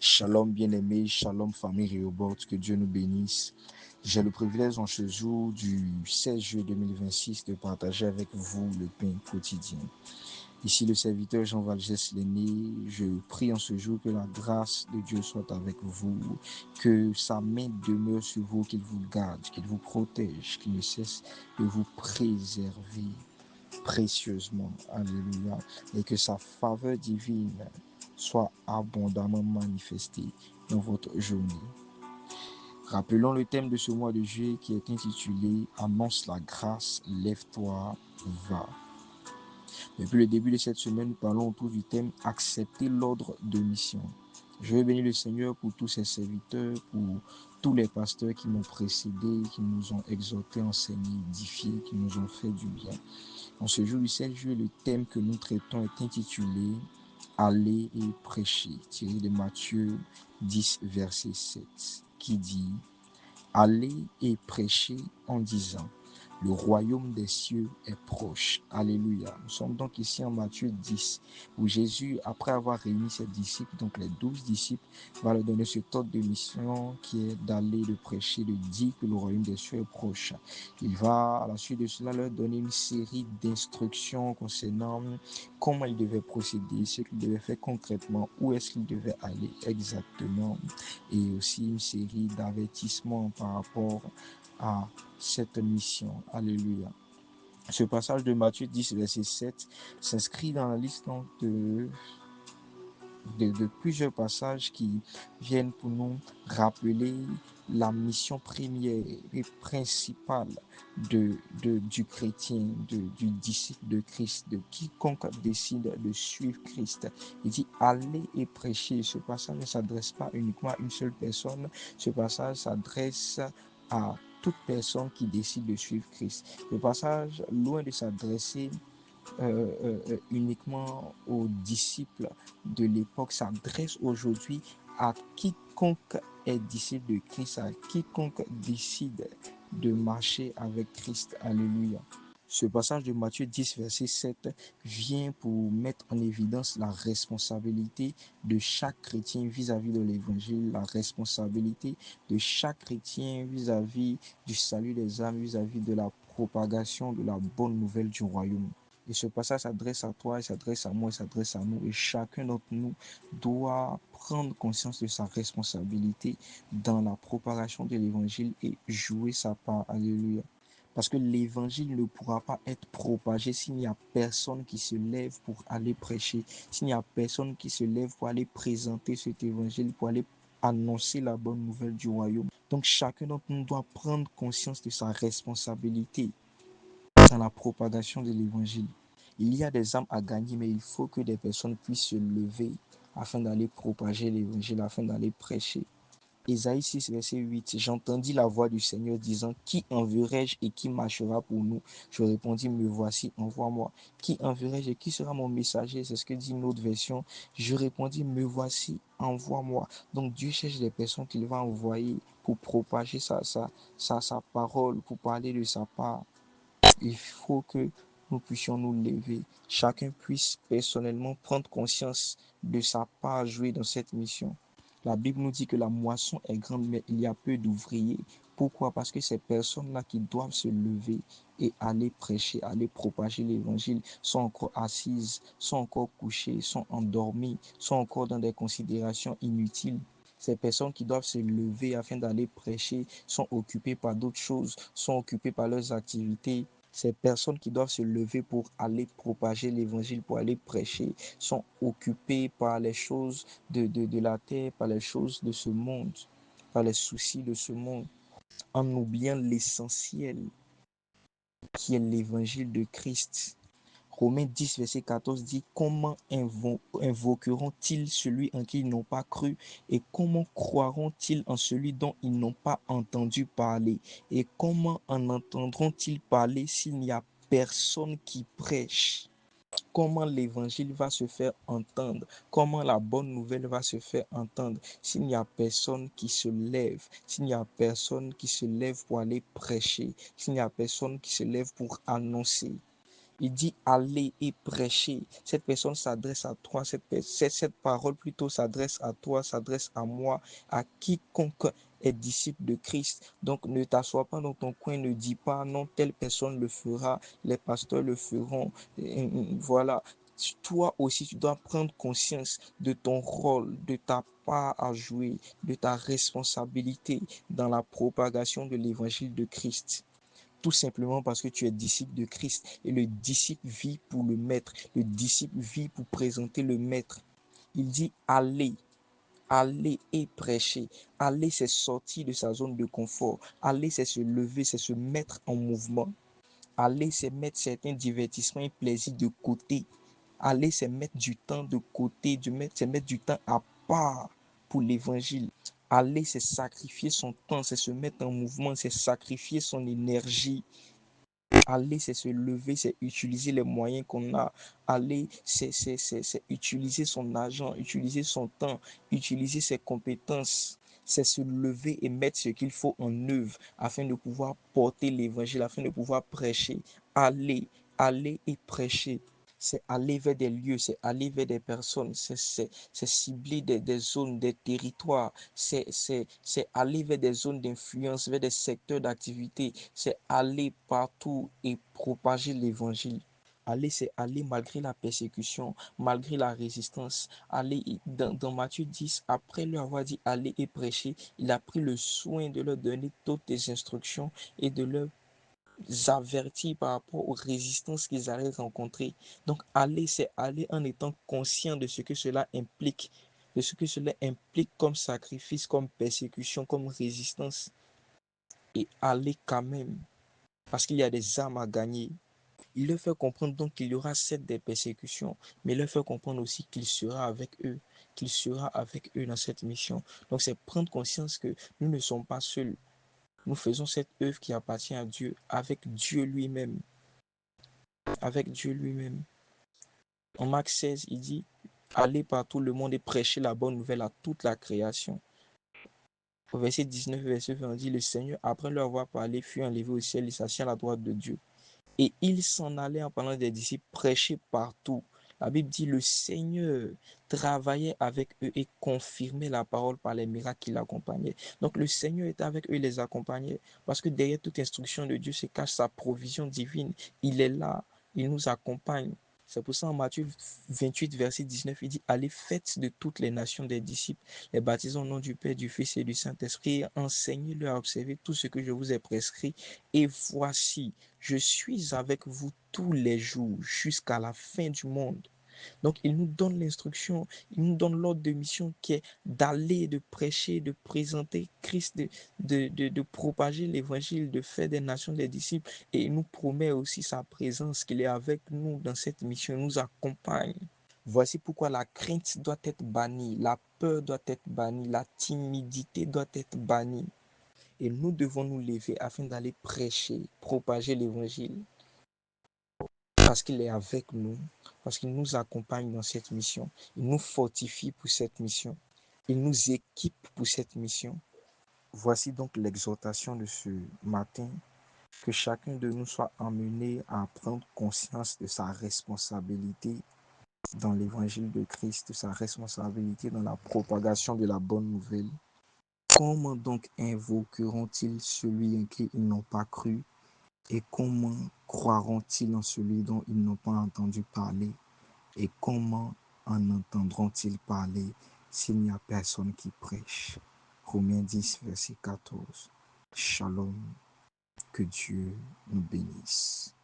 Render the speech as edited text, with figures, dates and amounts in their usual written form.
Shalom bien-aimés, shalom famille Rehoboth, que Dieu nous bénisse. J'ai le privilège en ce jour du 16 juillet 2026 de partager avec vous le pain quotidien. Ici le serviteur Jean Valgès Lenné, je prie en ce jour que la grâce de Dieu soit avec vous, que sa main demeure sur vous, qu'il vous garde, qu'il vous protège, qu'il ne cesse de vous préserver précieusement. Alléluia. Et que sa faveur divine soit abondamment manifestée dans votre journée. Rappelons le thème de ce mois de juillet qui est intitulé « Annonce la grâce, lève-toi, va ». Depuis le début de cette semaine, nous parlons autour du thème « Accepter l'ordre de mission ». Je veux bénir le Seigneur pour tous ses serviteurs, pour tous les pasteurs qui m'ont précédé, qui nous ont exhortés, enseignés, édifiés, qui nous ont fait du bien. En ce jour du 7 juillet, le thème que nous traitons est intitulé « Aller et prêcher », tiré de Matthieu 10, verset 7, qui dit « Allez et prêcher en disant « Le royaume des cieux est proche. » Alléluia. Nous sommes donc ici en Matthieu 10, où Jésus, après avoir réuni ses disciples, donc les 12 disciples, va leur donner ce ordre de mission qui est d'aller, de prêcher, de dire que le royaume des cieux est proche. Il va, à la suite de cela, leur donner une série d'instructions concernant comment ils devaient procéder, ce qu'ils devaient faire concrètement, où est-ce qu'ils devaient aller exactement, et aussi une série d'avertissements par rapport à cette mission. Alléluia. Ce passage de Matthieu 10, verset 7 s'inscrit dans la liste de plusieurs passages qui viennent pour nous rappeler la mission première et principale du chrétien, du disciple de Christ, de quiconque décide de suivre Christ. Il dit « Allez et prêcher ». Ce passage ne s'adresse pas uniquement à une seule personne, ce passage s'adresse à toute personne qui décide de suivre Christ. Le passage, loin de s'adresser uniquement aux disciples de l'époque, s'adresse aujourd'hui à quiconque est disciple de Christ, à quiconque décide de marcher avec Christ. Alléluia. Ce passage de Matthieu 10, verset 7 vient pour mettre en évidence la responsabilité de chaque chrétien vis-à-vis de l'évangile, la responsabilité de chaque chrétien vis-à-vis du salut des âmes, vis-à-vis de la propagation de la bonne nouvelle du royaume. Et ce passage s'adresse à toi, il s'adresse à moi, il s'adresse à nous. Et chacun d'entre nous doit prendre conscience de sa responsabilité dans la propagation de l'évangile et jouer sa part. Alléluia. Parce que l'évangile ne pourra pas être propagé s'il n'y a personne qui se lève pour aller prêcher, s'il n'y a personne qui se lève pour aller présenter cet évangile, pour aller annoncer la bonne nouvelle du royaume. Donc chacun d'entre nous doit prendre conscience de sa responsabilité dans la propagation de l'évangile. Il y a des âmes à gagner, mais il faut que des personnes puissent se lever afin d'aller propager l'évangile, afin d'aller prêcher. Ésaïe 6, verset 8, j'entendis la voix du Seigneur disant, qui enverrai-je et qui marchera pour nous? Je répondis, me voici, envoie-moi. Qui enverrai-je et qui sera mon messager? C'est ce que dit une autre version. Je répondis, me voici, envoie-moi. Donc Dieu cherche des personnes qu'il va envoyer pour propager sa parole, pour parler de sa part. Il faut que nous puissions nous lever, chacun puisse personnellement prendre conscience de sa part à jouer dans cette mission. La Bible nous dit que la moisson est grande, mais il y a peu d'ouvriers. Pourquoi? Parce que ces personnes-là qui doivent se lever et aller prêcher, aller propager l'évangile, sont encore assises, sont encore couchées, sont endormies, sont encore dans des considérations inutiles. Ces personnes qui doivent se lever afin d'aller prêcher sont occupées par d'autres choses, sont occupées par leurs activités. Ces personnes qui doivent se lever pour aller propager l'évangile, pour aller prêcher, sont occupées par les choses de la terre, par les choses de ce monde, par les soucis de ce monde, en oubliant l'essentiel qui est l'évangile de Christ. Romains 10, verset 14 dit « Comment invoqueront-ils celui en qui ils n'ont pas cru et comment croiront-ils en celui dont ils n'ont pas entendu parler? Et comment en entendront-ils parler s'il n'y a personne qui prêche ?» Comment l'évangile va se faire entendre? Comment la bonne nouvelle va se faire entendre s'il n'y a personne qui se lève, s'il n'y a personne qui se lève pour aller prêcher, s'il n'y a personne qui se lève pour annoncer? Il dit allez et prêcher. Cette personne s'adresse à toi, cette parole plutôt s'adresse à toi, s'adresse à moi, à quiconque est disciple de Christ. Donc ne t'assois pas dans ton coin, ne dis pas non, telle personne le fera, les pasteurs le feront. Voilà. Toi aussi, tu dois prendre conscience de ton rôle, de ta part à jouer, de ta responsabilité dans la propagation de l'évangile de Christ. Tout simplement parce que tu es disciple de Christ. Et le disciple vit pour le maître. Le disciple vit pour présenter le maître. Il dit allez. Aller et prêcher. Aller, c'est sortir de sa zone de confort. Aller, c'est se lever, c'est se mettre en mouvement. Aller, c'est mettre certains divertissements et plaisirs de côté. Aller, c'est mettre du temps de côté, c'est mettre du temps à part pour l'évangile. Aller, c'est sacrifier son temps, c'est se mettre en mouvement, c'est sacrifier son énergie. Aller, c'est se lever, c'est utiliser les moyens qu'on a. Aller, c'est utiliser son argent, utiliser son temps, utiliser ses compétences. C'est se lever et mettre ce qu'il faut en œuvre afin de pouvoir porter l'évangile, afin de pouvoir prêcher. Aller, aller et prêcher. C'est aller vers des lieux, c'est aller vers des personnes, c'est cibler des zones, des territoires, c'est aller vers des zones d'influence, vers des secteurs d'activité, c'est aller partout et propager l'évangile. Aller, c'est aller malgré la persécution, malgré la résistance. Aller, dans Matthieu 10, après leur avoir dit aller et prêcher, il a pris le soin de leur donner toutes les instructions et de leur avertis par rapport aux résistances qu'ils allaient rencontrer. Donc aller, c'est aller en étant conscient de ce que cela implique, de ce que cela implique comme sacrifice, comme persécution, comme résistance. Et aller quand même, parce qu'il y a des âmes à gagner. Il leur fait comprendre donc qu'il y aura certes des persécutions, mais il leur fait comprendre aussi qu'il sera avec eux, qu'il sera avec eux dans cette mission. Donc c'est prendre conscience que nous ne sommes pas seuls. Nous faisons cette œuvre qui appartient à Dieu, avec Dieu lui-même. Avec Dieu lui-même. En Marc 16, il dit, allez par tout le monde et prêchez la bonne nouvelle à toute la création. Au verset 19, verset 20, on dit, le Seigneur, après leur avoir parlé, fut enlevé au ciel et s'assit à la droite de Dieu. Et il s'en allait en parlant des disciples, prêcher partout. La Bible dit, le Seigneur travaillait avec eux et confirmait la parole par les miracles qui l'accompagnaient. Donc le Seigneur était avec eux et les accompagnait. Parce que derrière toute instruction de Dieu se cache sa provision divine. Il est là, il nous accompagne. C'est pour ça en Matthieu 28, verset 19, il dit, allez, faites de toutes les nations des disciples, les baptisons au nom du Père, du Fils et du Saint-Esprit, et enseignez-leur à observer tout ce que je vous ai prescrit. Et voici, je suis avec vous tous les jours jusqu'à la fin du monde. Donc, il nous donne l'instruction, il nous donne l'ordre de mission qui est d'aller, de prêcher, de présenter Christ, de propager l'évangile, de faire des nations des disciples. Et il nous promet aussi sa présence, qu'il est avec nous dans cette mission, il nous accompagne. Voici pourquoi la crainte doit être bannie, la peur doit être bannie, la timidité doit être bannie. Et nous devons nous lever afin d'aller prêcher, propager l'évangile. Parce qu'il est avec nous, parce qu'il nous accompagne dans cette mission. Il nous fortifie pour cette mission. Il nous équipe pour cette mission. Voici donc l'exhortation de ce matin, que chacun de nous soit amené à prendre conscience de sa responsabilité dans l'évangile de Christ, de sa responsabilité dans la propagation de la bonne nouvelle. Comment donc invoqueront-ils celui en qui ils n'ont pas cru? Et comment croiront-ils en celui dont ils n'ont pas entendu parler? Et comment en entendront-ils parler s'il n'y a personne qui prêche? Romains 10, verset 14. Shalom, que Dieu nous bénisse.